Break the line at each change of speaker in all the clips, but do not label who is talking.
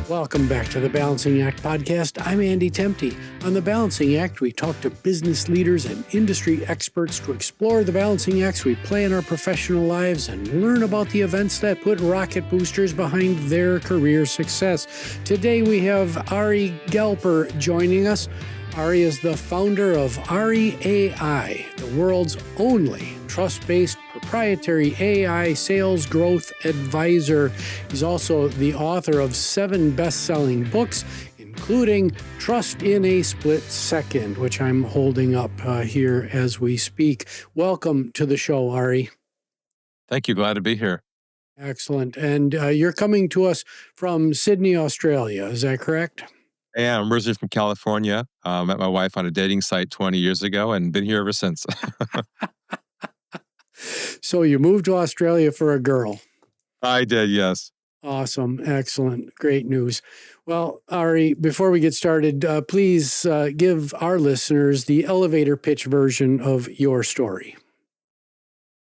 Welcome back to the Balancing Act podcast. I'm Andy Temte. On the Balancing Act, we talk to business leaders and industry experts to explore the balancing acts we play in our professional lives and learn about the events that put rocket boosters behind their career success. Today we have Ari Galper joining us. Ari is the founder of AriAI, the world's only trust-based proprietary AI sales growth advisor. He's also the author of 7 best-selling books, including Trust in a Split Second, which I'm holding up here as we speak. Welcome to the show, Ari.
Thank you. Glad to be here.
Excellent. And you're coming to us from Sydney, Australia. Is that correct?
Yeah, I'm originally from California. Met my wife on a dating site 20 years ago and been here ever since.
So you moved to Australia for a girl.
I did, yes.
Awesome. Excellent. Great news. Well, Ari, before we get started, please give our listeners the elevator pitch version of your story.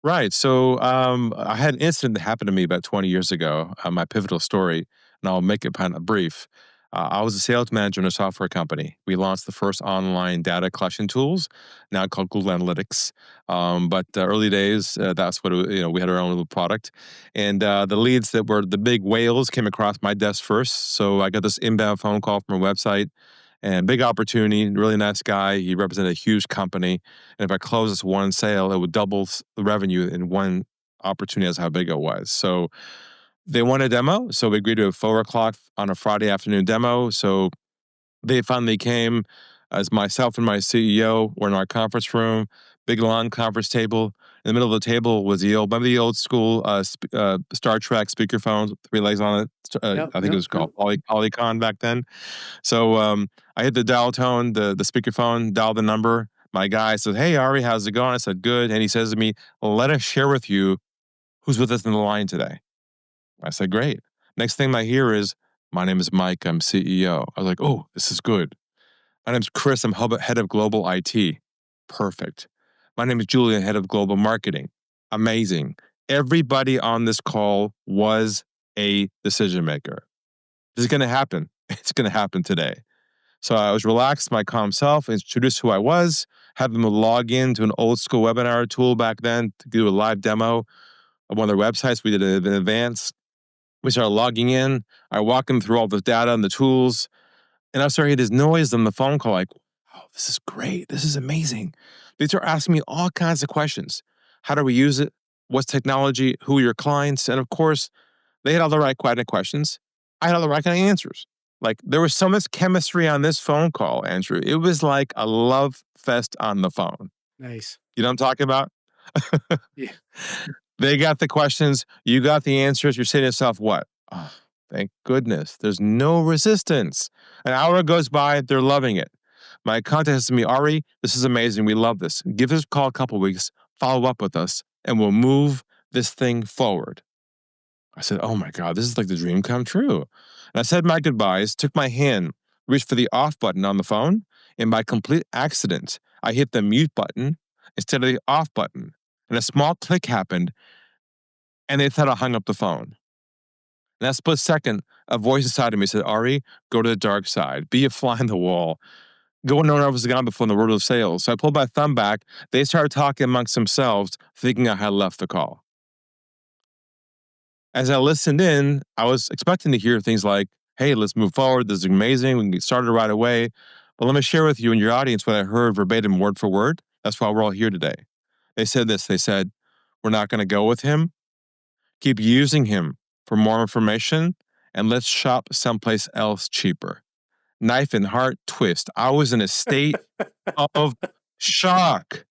Right. So I had an incident that happened to me about 20 years ago, my pivotal story, and I'll make it kind of brief. I was a sales manager in a software company. We launched the first online data collection tools, now called Google Analytics. But early days, that's what we had our own little product, and the leads that were the big whales came across my desk first. So I got this inbound phone call from a website, and big opportunity. Really nice guy. He represented a huge company, and if I closed this one sale, it would double the revenue in one opportunity. That's how big it was. So they want a demo, so we agreed to a 4:00 on a Friday afternoon demo. So they finally came as myself and my CEO were in our conference room, big long conference table. In the middle of the table was remember the old school Star Trek speakerphone, 3 legs on it? I think it was called Polycon back then. So I hit the dial tone, the speakerphone, dial the number. My guy says, "Hey, Ari, how's it going?" I said, "Good." And he says to me, "Let us share with you who's with us in the line today." I said, "Great." Next thing I hear is, "My name is Mike. I'm CEO." I was like, "Oh, this is good." "My name's Chris. I'm head of global IT." Perfect. "My name is Julian, head of global marketing." Amazing. Everybody on this call was a decision maker. This is going to happen. It's going to happen today. So I was relaxed, my calm self, introduced who I was, had them log in to an old school webinar tool back then to do a live demo of one of their websites. We did it in advance. We started logging in. I walk them through all the data and the tools. And I started hearing this noise on the phone call like, "Oh, this is great. This is amazing." They start asking me all kinds of questions. How do we use it? What's technology? Who are your clients? And of course, they had all the right kind of questions. I had all the right kind of answers. Like there was so much chemistry on this phone call, Andrew. It was like a love fest on the phone.
Nice.
You know what I'm talking about?
Yeah.
They got the questions. You got the answers. You're saying to yourself, what? Oh, thank goodness. There's no resistance. An hour goes by. They're loving it. My contact says to me, "Ari, this is amazing. We love this. Give us a call a couple weeks. Follow up with us, and we'll move this thing forward." I said, "Oh my God, this is like the dream come true." And I said my goodbyes, took my hand, reached for the off button on the phone, and by complete accident, I hit the mute button instead of the off button. And a small click happened, and they thought I hung up the phone. In that split second, a voice inside of me said, "Ari, go to the dark side. Be a fly on the wall. Go no one else has gone before in the world of sales." So I pulled my thumb back. They started talking amongst themselves, thinking I had left the call. As I listened in, I was expecting to hear things like, "Hey, let's move forward. This is amazing. We can get started right away." But let me share with you and your audience what I heard verbatim, word for word. That's why we're all here today. They said this. They said, "We're not going to go with him. Keep using him for more information, and let's shop someplace else cheaper." Knife and heart twist. I was in a state of shock.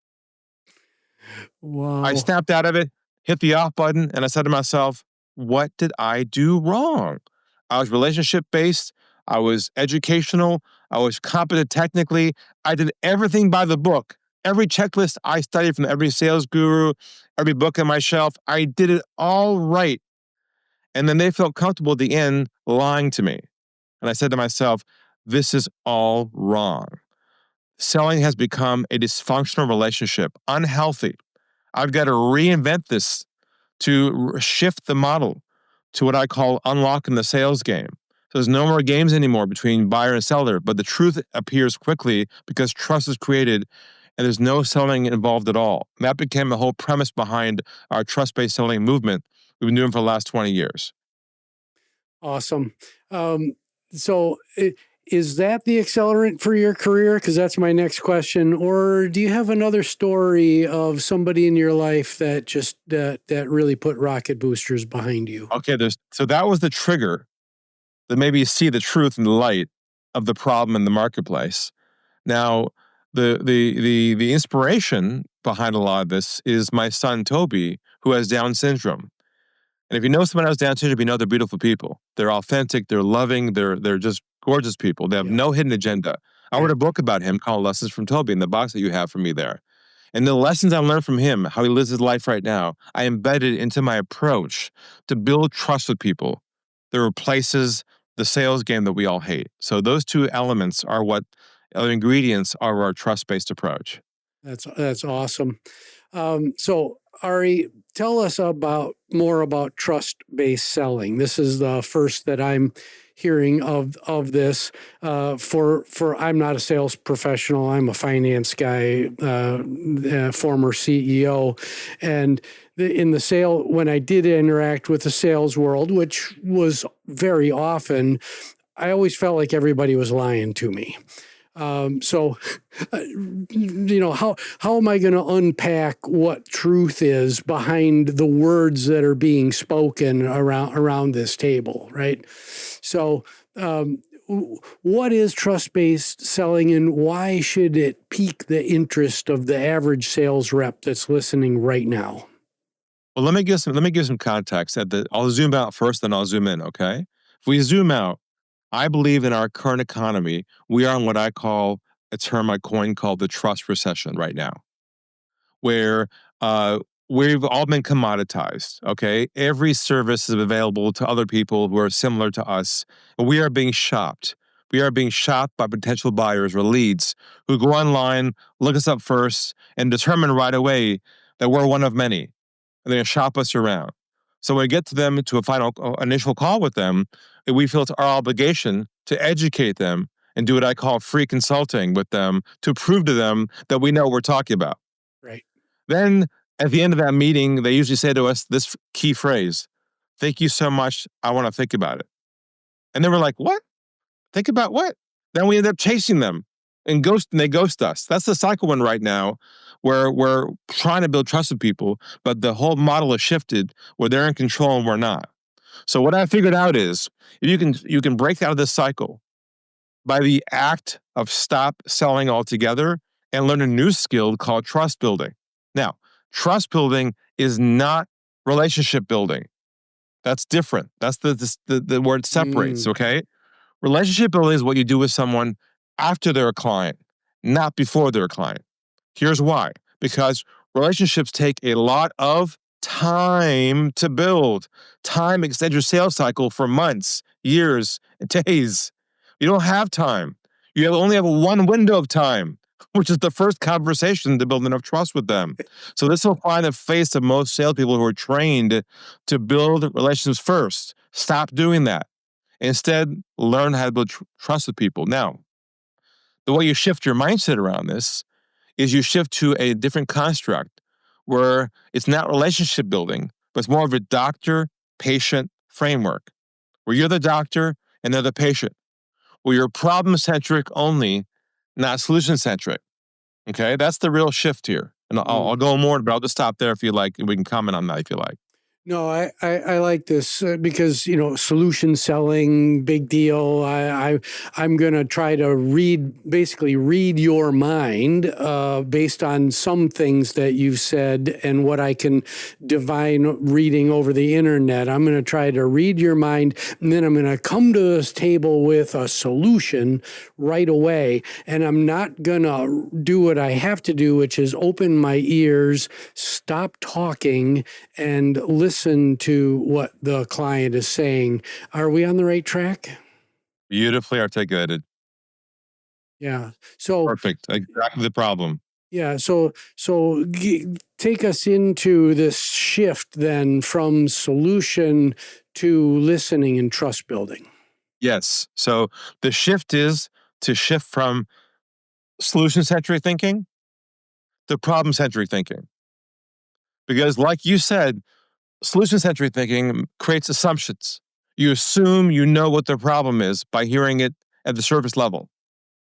Wow.
I snapped out of it, hit the off button, and I said to myself, what did I do wrong? I was relationship-based. I was educational. I was competent technically. I did everything by the book. Every checklist I studied from every sales guru, every book on my shelf, I did it all right. And then they felt comfortable at the end lying to me. And I said to myself, this is all wrong. Selling has become a dysfunctional relationship, unhealthy. I've got to reinvent this to shift the model to what I call unlocking the sales game. There's no more games anymore between buyer and seller, but the truth appears quickly because trust is created and there's no selling involved at all. And that became the whole premise behind our trust-based selling movement we've been doing for the last 20 years.
Awesome. So is that the accelerant for your career? Because that's my next question. Or do you have another story of somebody in your life that just that really put rocket boosters behind you?
Okay, so that was the trigger that made me see the truth and the light of the problem in the marketplace. Now, the inspiration behind a lot of this is my son Toby, who has Down syndrome. And if you know someone who has Down syndrome, you know they're beautiful people. They're authentic, they're loving, they're just gorgeous people. They have no hidden agenda. I wrote a book about him called Lessons from Toby in the box that you have for me there. And the lessons I learned from him, how he lives his life right now, I embedded into my approach to build trust with people that replaces the sales game that we all hate. So those two elements are what ingredients are our trust-based approach.
That's awesome. So Ari, tell us more about trust-based selling. This is the first that I'm hearing of this. For I'm not a sales professional. I'm a finance guy, former CEO, and in the sale, when I did interact with the sales world, which was very often, I always felt like everybody was lying to me. So, how am I going to unpack what truth is behind the words that are being spoken around this table, right? So, what is trust-based selling, and why should it pique the interest of the average sales rep that's listening right now?
Well, let me give some context. I'll zoom out first, then I'll zoom in. Okay, if we zoom out, I believe in our current economy, we are in what I call a term I coined called the trust recession right now, where we've all been commoditized. Okay, every service is available to other people who are similar to us, and we are being shopped. We are being shopped by potential buyers or leads who go online, look us up first, and determine right away that we're one of many, and they're going to shop us around. So when we get to them to a final initial call with them, we feel it's our obligation to educate them and do what I call free consulting with them to prove to them that we know what we're talking about.
Right.
Then at the end of that meeting, they usually say to us this key phrase, "Thank you so much. I want to think about it." And then we're like, "What? Think about what?" Then we end up chasing them and they ghost us. That's the cycle one right now, where we're trying to build trust with people, but the whole model has shifted where they're in control and we're not. So what I figured out is you can break out of this cycle by the act of stop selling altogether and learn a new skill called trust building. Now, trust building is not relationship building. That's different. That's the word separates, okay? Relationship building is what you do with someone after they're a client, not before they're a client. Here's why. Because relationships take a lot of time to build. Time extends your sales cycle for months, years, and days. You don't have time. You only have one window of time, which is the first conversation to build enough trust with them. So this will find the face of most salespeople who are trained to build relationships first. Stop doing that. Instead, learn how to build trust with people. Now, the way you shift your mindset around this is you shift to a different construct where it's not relationship building, but it's more of a doctor-patient framework, where you're the doctor and they're the patient, where you're problem-centric only, not solution-centric. Okay, that's the real shift here. And I'll go more, but I'll just stop there if you like. We can comment on that if you like.
No, I like this because, solution selling, big deal. I'm going to try to basically read your mind based on some things that you've said and what I can divine reading over the internet. I'm going to try to read your mind, and then I'm going to come to this table with a solution right away. And I'm not going to do what I have to do, which is open my ears, stop talking, and listen to what the client is saying. Are we on the right track?
Beautifully articulated.
Yeah. So
perfect. Exactly the problem.
Yeah. So take us into this shift then from solution to listening and trust building.
Yes. So the shift is to shift from solution-centric thinking to problem-centric thinking. Because like you said, solution-centric thinking creates assumptions. You assume you know what the problem is by hearing it at the surface level,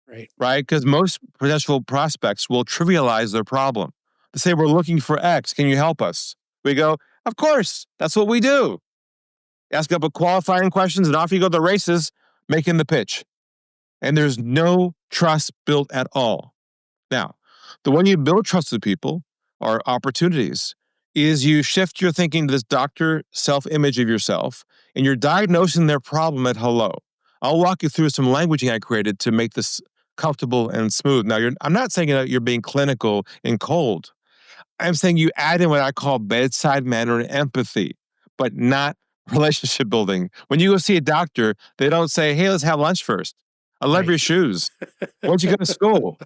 Right.
right? Because most potential prospects will trivialize their problem. They say, we're looking for X. Can you help us? We go, of course. That's what we do. Ask a couple qualifying questions and off you go to the races, making the pitch. And there's no trust built at all. Now, the way you build trust with people or opportunities is you shift your thinking to this doctor self-image of yourself, and you're diagnosing their problem at hello. I'll walk you through some languaging I created to make this comfortable and smooth. Now, I'm not saying that you're being clinical and cold. I'm saying you add in what I call bedside manner and empathy, but not relationship building. When you go see a doctor, they don't say, hey, let's have lunch first. I love
Right.
your shoes. Where'd you go to school?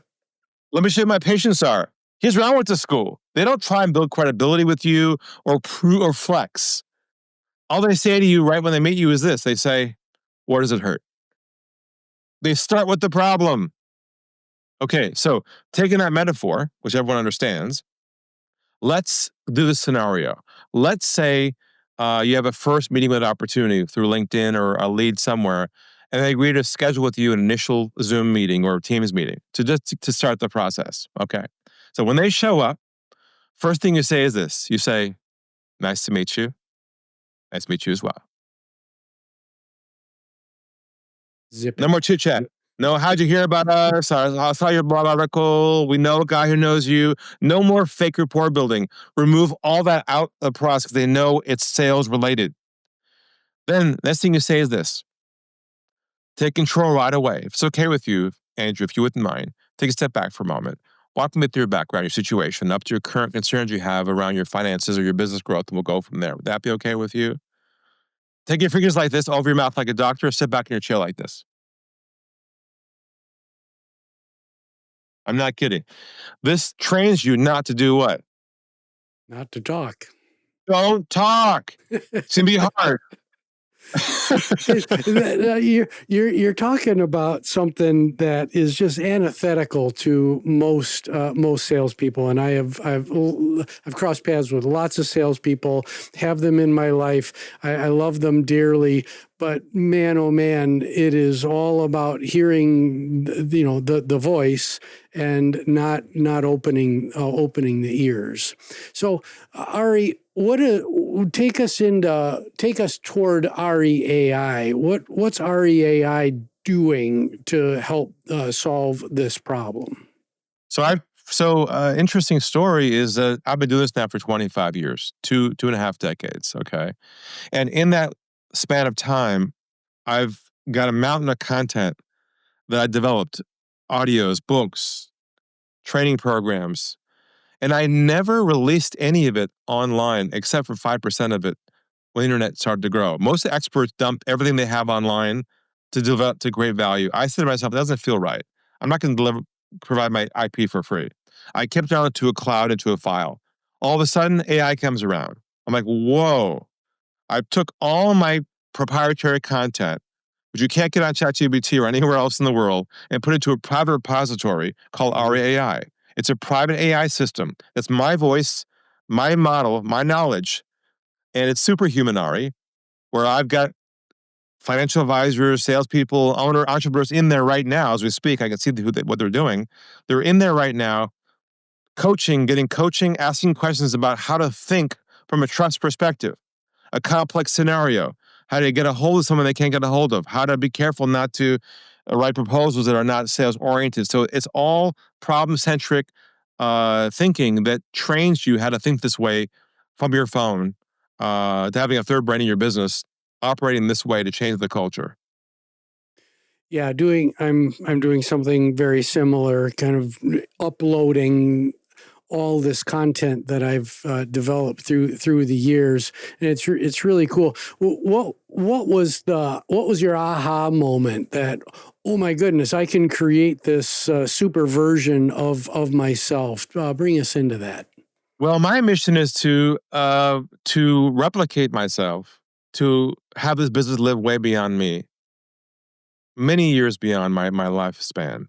Let me show you my patients are. Here's where I went to school. They don't try and build credibility with you or prove or flex. All they say to you right when they meet you is this. They say, where does it hurt? They start with the problem. Okay, so taking that metaphor, which everyone understands, let's do this scenario. Let's say you have a first meeting with an opportunity through LinkedIn or a lead somewhere, and they agree to schedule with you an initial Zoom meeting or Teams meeting to start the process. Okay. So when they show up, first thing you say is this. You say, nice to meet you. Nice to meet you as well.
Zip
No
it.
more chit chat. No, how'd you hear about us? I saw your blog article. We know a guy who knows you. No more fake rapport building. Remove all that out of the process because they know it's sales related. Then next thing you say is this. Take control right away. If it's okay with you, Andrew, if you wouldn't mind, take a step back for a moment. Walk me through your background, your situation, up to your current concerns you have around your finances or your business growth, and we'll go from there. Would that be okay with you? Take your fingers like this over your mouth like a doctor. Sit back in your chair like this. I'm not kidding. This trains you not to do what?
Not to talk.
Don't talk. It's going to be hard.
You're talking about something that is just antithetical to most salespeople, and I've crossed paths with lots of salespeople, have them in my life. I love them dearly, but man, oh man, it is all about hearing the voice and not opening the ears. So Ari, take us toward AriAI. What's AriAI doing to help solve this problem?
So interesting story is that I've been doing this now for 25 years, two and a half decades. Okay. And in that span of time, I've got a mountain of content that I developed, audios, books, training programs, and I never released any of it online except for 5% of it when the internet started to grow. Most experts dump everything they have online to develop to great value. I said to myself, that doesn't feel right. I'm not going to provide my IP for free. I kept it down to a cloud, into a file. All of a sudden, AI comes around. I'm like, whoa. I took all my proprietary content, which you can't get on ChatGPT or anywhere else in the world, and put it to a private repository called AriAI. It's a private AI system. That's my voice, my model, my knowledge, and it's superhuman, Ari, where I've got financial advisors, salespeople, entrepreneurs in there right now as we speak. I can see what they're doing. They're in there right now, getting coaching, asking questions about how to think from a trust perspective, a complex scenario, how to get a hold of someone they can't get a hold of, how to be careful not to write proposals that are not sales oriented. So it's all problem centric thinking that trains you how to think this way from your phone to having a third brain in your business, operating this way to change the culture.
Yeah, I'm doing something very similar, kind of uploading all this content that I've developed through the years, and it's really cool. What was your aha moment that, oh my goodness, I can create this super version of myself? Bring us into that.
Well, my mission is to replicate myself, to have this business live way beyond me. many years beyond my lifespan.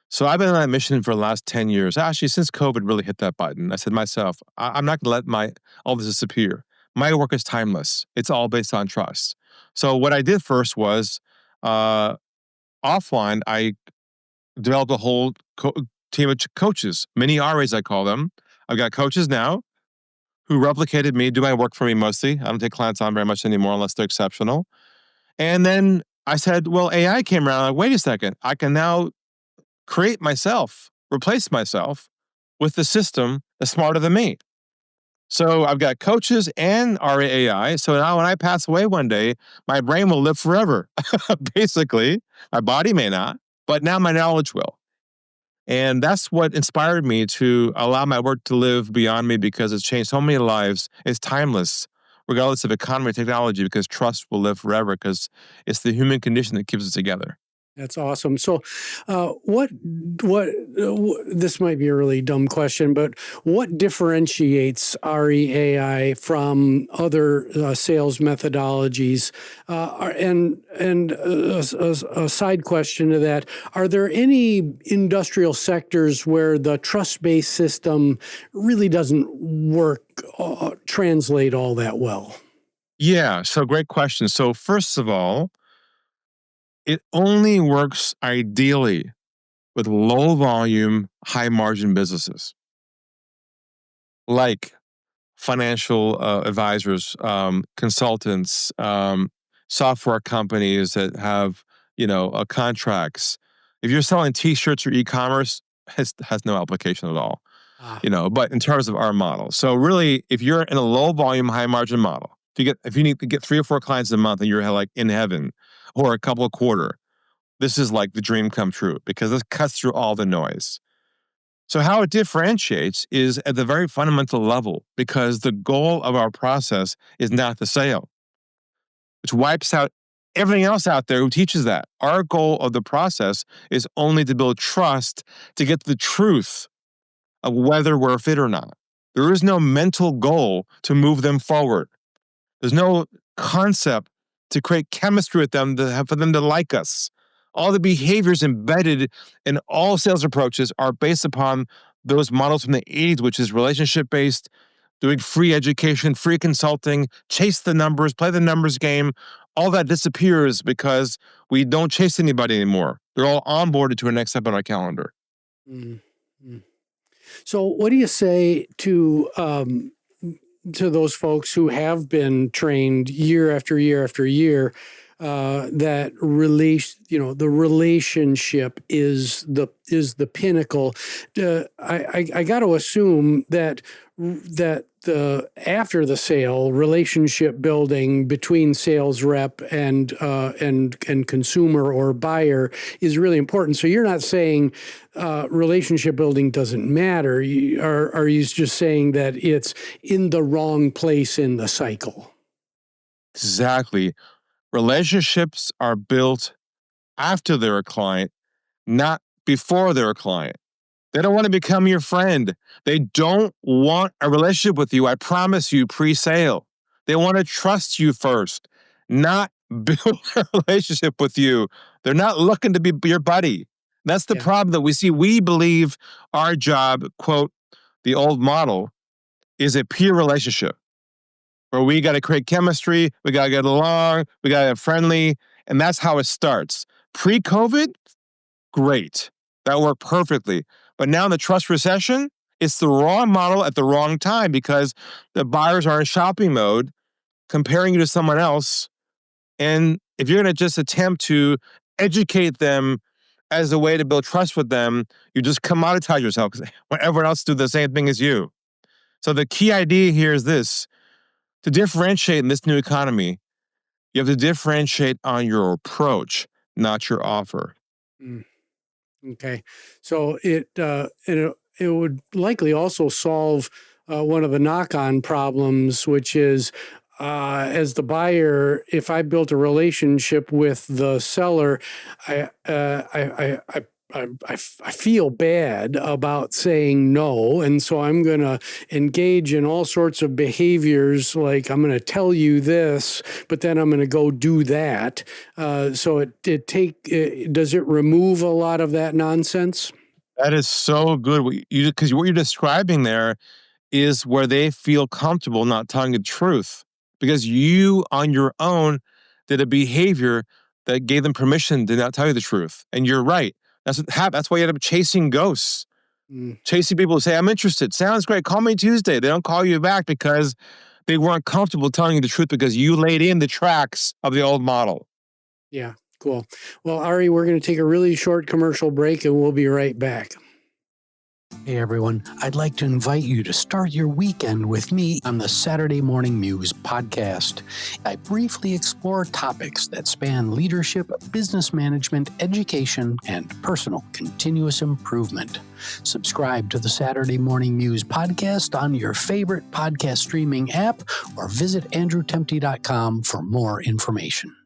So I've been on that mission for the last 10 years. Actually, since COVID really hit that button, I said to myself, I'm not going to let all this disappear. My work is timeless. It's all based on trust. So what I did first was uh, offline, I developed a whole team of coaches, mini RAs, I call them. I've got coaches now who replicated me, do my work for me mostly. I don't take clients on very much anymore unless they're exceptional. And then I said, well, AI came around. Like, wait a second. I can now create myself, replace myself with the system that's smarter than me. So I've got coaches and AriAI. So now when I pass away one day, my brain will live forever. Basically, my body may not, but now my knowledge will. And that's what inspired me to allow my work to live beyond me, because it's changed so many lives. It's timeless, regardless of economy or technology, because trust will live forever, because it's the human condition that keeps us together.
That's awesome. So, this might be a really dumb question, but what differentiates REAI from other sales methodologies? A side question to that: are there any industrial sectors where the trust-based system really doesn't work, translate all that well?
Yeah. So great question. So first of all, it only works ideally with low volume, high margin businesses like financial advisors, consultants, software companies that have, contracts. If you're selling T-shirts or e-commerce, has no application at all.
Ah,
But in terms of our model, so really, if you're in a low volume, high margin model, if you need to get 3 or 4 clients a month and you're like in heaven, or a couple a quarter, this is like the dream come true, because this cuts through all the noise. So how it differentiates is at the very fundamental level, because the goal of our process is not the sale, which wipes out everything else out there who teaches that. Our goal of the process is only to build trust, to get the truth of whether we're a fit or not. There is no mental goal to move them forward. There's no concept to create chemistry with them, for them to like us. All the behaviors embedded in all sales approaches are based upon those models from the 80s, which is relationship based, doing free education, free consulting, chase the numbers, play the numbers game. All that disappears because we don't chase anybody anymore. They're all onboarded to a next step on our calendar.
mm, mm. So, what do you say to those folks who have been trained year after year after year, that the relationship is the pinnacle? I got to assume that the after the sale relationship building between sales rep and consumer or buyer is really important. So you're not saying relationship building doesn't matter. Are you just saying that it's in the wrong place in the cycle?
Exactly. Relationships are built after they're a client, not before they're a client. They don't want to become your friend. They don't want a relationship with you, I promise you, pre-sale. They want to trust you first, not build a relationship with you. They're not looking to be your buddy. That's the
Yeah.
problem that we see. We believe our job, quote, the old model, is a peer relationship where we got to create chemistry, we got to get along, we got to get friendly, and that's how it starts. Pre-COVID, great. That worked perfectly. But now in the trust recession, it's the wrong model at the wrong time, because the buyers are in shopping mode, comparing you to someone else. And if you're going to just attempt to educate them as a way to build trust with them, you just commoditize yourself, because everyone else do the same thing as you. So the key idea here is this: to differentiate in this new economy, you have to differentiate on your approach, not your offer.
Mm. Okay, so it would likely also solve one of the knock-on problems, which is, as the buyer, if I built a relationship with the seller, I I feel bad about saying no. And so I'm going to engage in all sorts of behaviors, like I'm going to tell you this, but then I'm going to go do that. Does it remove a lot of that nonsense?
That is so good. Because what you're describing there is where they feel comfortable not telling the truth because you on your own did a behavior that gave them permission to not tell you the truth. And you're right. That's why you end up chasing ghosts, chasing people who say, I'm interested. Sounds great. Call me Tuesday. They don't call you back because they weren't comfortable telling you the truth because you laid in the tracks of the old model.
Yeah, cool. Well, Ari, we're going to take a really short commercial break and we'll be right back. Hey everyone, I'd like to invite you to start your weekend with me on the Saturday Morning Muse podcast. I briefly explore topics that span leadership, business management, education, and personal continuous improvement. Subscribe to the Saturday Morning Muse podcast on your favorite podcast streaming app or visit andrewtemte.com for more information.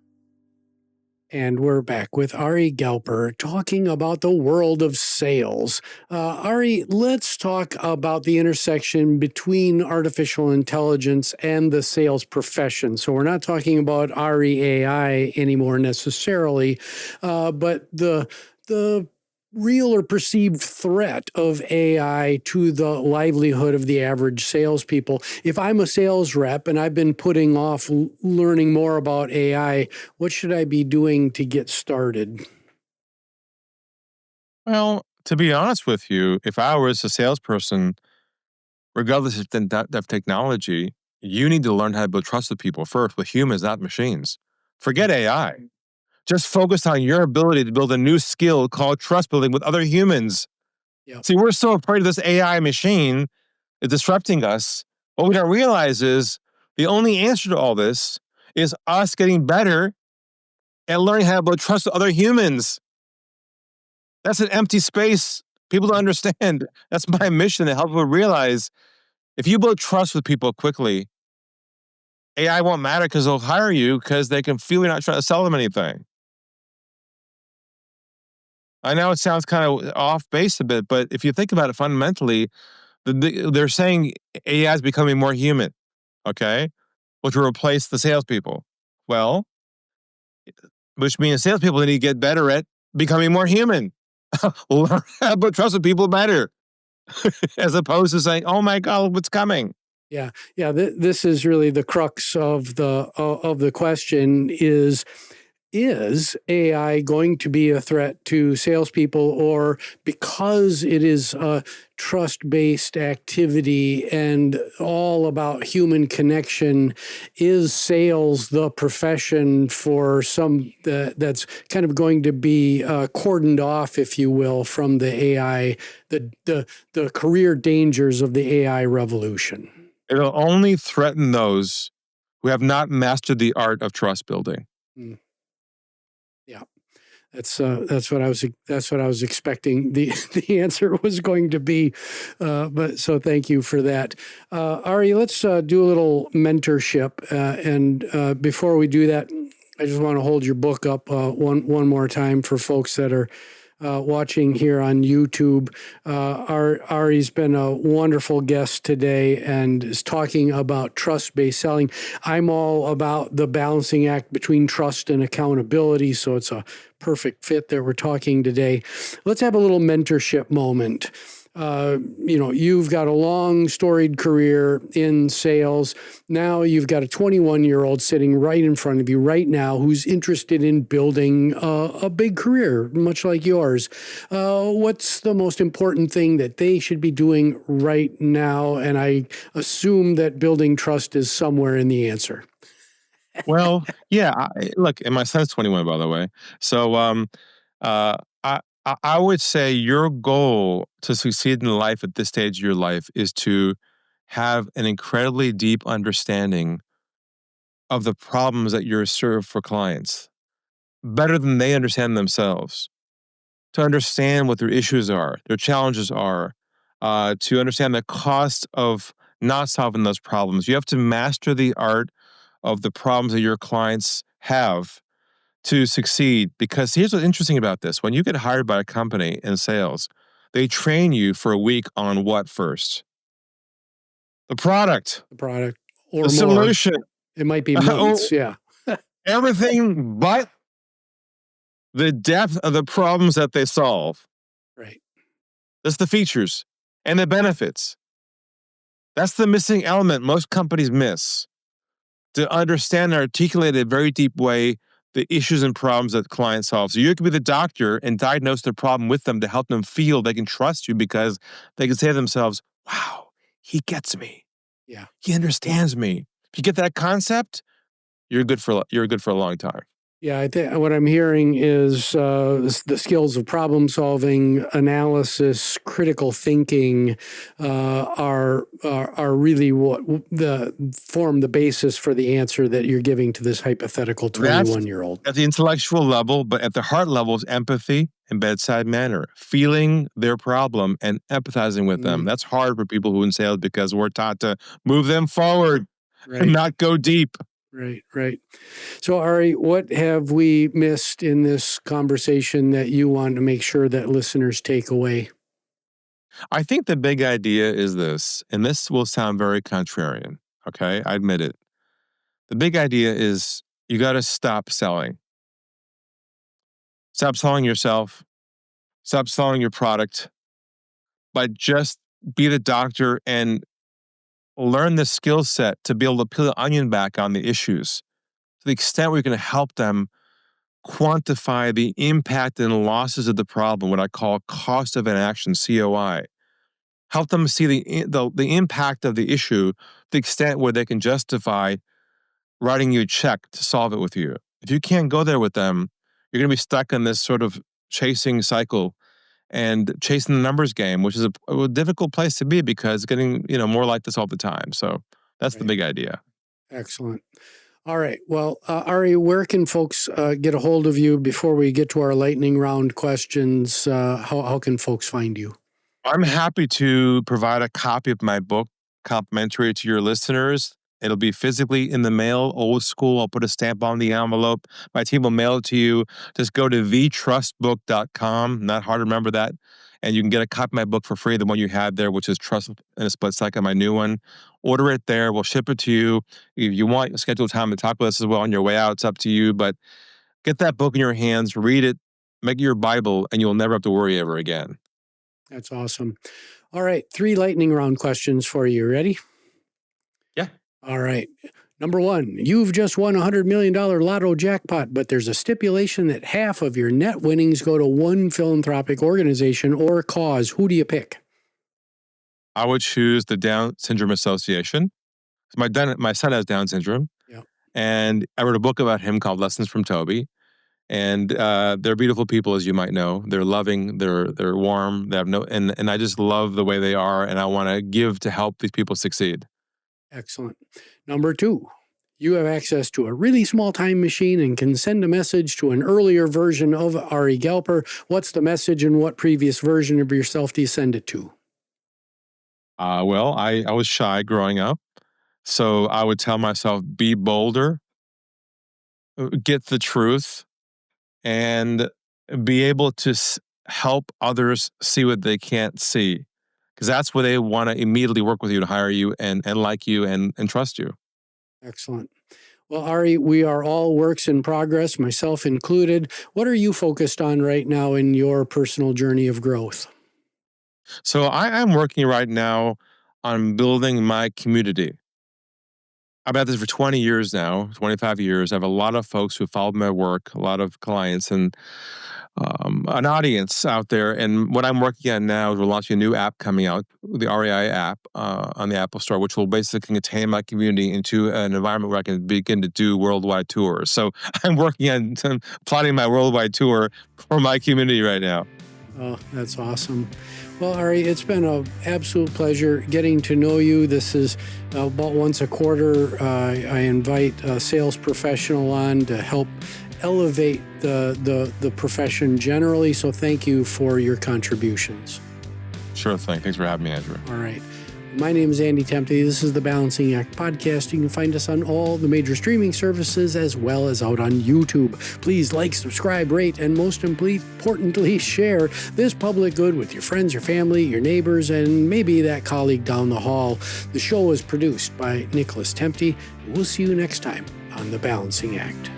And we're back with Ari Galper talking about the world of sales. Ari, let's talk about the intersection between artificial intelligence and the sales profession. So we're not talking about AriAI anymore necessarily, but the real or perceived threat of AI to the livelihood of the average salespeople. If I'm a sales rep and I've been putting off learning more about AI, what should I be doing to get started?
Well, to be honest with you, if I was a salesperson, regardless of technology, you need to learn how to build trust with people first, with humans, not machines. Forget AI. Just focus on your ability to build a new skill called trust building with other humans.
Yep.
See, we're so afraid of this AI machine is disrupting us. What we don't realize is the only answer to all this is us getting better at learning how to build trust with other humans. That's an empty space. People don't understand. That's my mission, to help people realize if you build trust with people quickly, AI won't matter because they'll hire you because they can feel you're not trying to sell them anything. I know it sounds kind of off base a bit, but if you think about it fundamentally, they're saying AI is becoming more human, okay, which will replace the salespeople. Well, which means salespeople need to get better at becoming more human. Learn how to trust with people better, as opposed to saying, "Oh my God, what's coming?"
Yeah. This is really the crux of the question: is AI going to be a threat to salespeople, or because it is a trust-based activity and all about human connection, is sales the profession for some that's kind of going to be cordoned off, if you will, from the AI, the career dangers of the AI revolution?
It'll only threaten those who have not mastered the art of trust building.
Yeah. That's what I was expecting the answer was going to be, but so thank you for that, Ari. Let's do a little mentorship, and before we do that, I just want to hold your book up one more time for folks that are watching here on YouTube. Ari's been a wonderful guest today and is talking about trust-based selling. I'm all about the balancing act between trust and accountability, so it's a perfect fit that we're talking today. Let's have a little mentorship moment. You've got a long, storied career in sales. Now you've got a 21-year-old sitting right in front of you right now who's interested in building a big career, much like yours. What's the most important thing that they should be doing right now? And I assume that building trust is somewhere in the answer.
Well, yeah. Look, and my son's 21, by the way. So, uh, I would say your goal to succeed in life at this stage of your life is to have an incredibly deep understanding of the problems that you're served for clients, better than they understand themselves. To understand what their issues are, their challenges are, to understand the cost of not solving those problems. You have to master the art of the problems that your clients have to succeed. Because here's what's interesting about this. When you get hired by a company in sales, they train you for a week on what first? The product,
The product or
the
more.
solution,
It might be months. Yeah.
everything but the depth of the problems that they solve.
Right.
That's the features and the benefits. That's the missing element most companies miss. To understand and articulate in a very deep way the issues and problems that the client solves. So you can be the doctor and diagnose the problem with them to help them feel they can trust you, because they can say to themselves, wow, he gets me.
Yeah.
He understands me. If you get that concept, you're good for a long time.
Yeah, I think what I'm hearing is the skills of problem solving, analysis, critical thinking are really what form the basis for the answer that you're giving to this hypothetical 21-year-old.
At the intellectual level, but at the heart level is empathy and bedside manner, feeling their problem and empathizing with them. That's hard for people who in sales, because we're taught to move them forward and not go deep.
Right. So, Ari, what have we missed in this conversation that you want to make sure that listeners take away?
I think the big idea is this, and this will sound very contrarian, okay? I admit it. The big idea is you got to stop selling. Stop selling yourself. Stop selling your product. But just be the doctor and learn the skill set to be able to peel the onion back on the issues to the extent where you're going to help them quantify the impact and losses of the problem, what I call cost of inaction, COI. Help them see the impact of the issue to the extent where they can justify writing you a check to solve it with you. If you can't go there with them, you're going to be stuck in this sort of chasing cycle and chasing the numbers game, which is a difficult place to be, because it's getting more like this all the time. So that's the big idea.
Excellent. All right. Well, Ari, where can folks get a hold of you before we get to our lightning round questions? How can folks find you?
I'm happy to provide a copy of my book complimentary to your listeners. It'll be physically in the mail, old school. I'll put a stamp on the envelope. My team will mail it to you. Just go to thetrustbook.com. Not hard to remember that. And you can get a copy of my book for free, the one you had there, which is Trust in a Split Second, my new one. Order it there. We'll ship it to you. If you want, schedule time to talk with us as well on your way out. It's up to you. But get that book in your hands, read it, make it your Bible, and you'll never have to worry ever again.
That's awesome. All right. 3 lightning round questions for you. Ready?
Yeah.
All right. Number 1, you've just won a $100 million lotto jackpot, but there's a stipulation that half of your net winnings go to one philanthropic organization or cause. Who do you pick?
I would choose the Down Syndrome Association. My son has Down syndrome.
Yeah.
And I wrote a book about him called Lessons from Toby. And they're beautiful people, as you might know. They're loving, they're warm, they have and I just love the way they are, and I want to give to help these people succeed.
Excellent. Number 2, you have access to a really small time machine and can send a message to an earlier version of Ari Galper. What's the message, and what previous version of yourself do you send it to?
Well, I was shy growing up, so I would tell myself, be bolder, get the truth, and be able to help others see what they can't see. Because that's where they want to immediately work with you to hire you and like you and trust you.
Excellent. Well, Ari, we are all works in progress, myself included. What are you focused on right now in your personal journey of growth?
So I'm working right now on building my community. I've had this for 20 years now, 25 years. I have a lot of folks who followed my work, a lot of clients, and an audience out there. And what I'm working on now is we're launching a new app coming out, the AriAI app on the Apple Store, which will basically contain my community into an environment where I can begin to do worldwide tours. So I'm working on plotting my worldwide tour for my community right now.
Oh, that's awesome. Well, Ari, it's been an absolute pleasure getting to know you. This is about once a quarter. I invite a sales professional on to help elevate the profession generally. So thank you for your contributions.
Sure thing. Thanks for having me, Andrew.
All right. My name is Andy Temte. This is the Balancing Act podcast. You can find us on all the major streaming services as well as out on YouTube. Please like, subscribe, rate, and most importantly, share this public good with your friends, your family, your neighbors, and maybe that colleague down the hall. The show is produced by Nicholas Temte. We'll see you next time on the Balancing Act.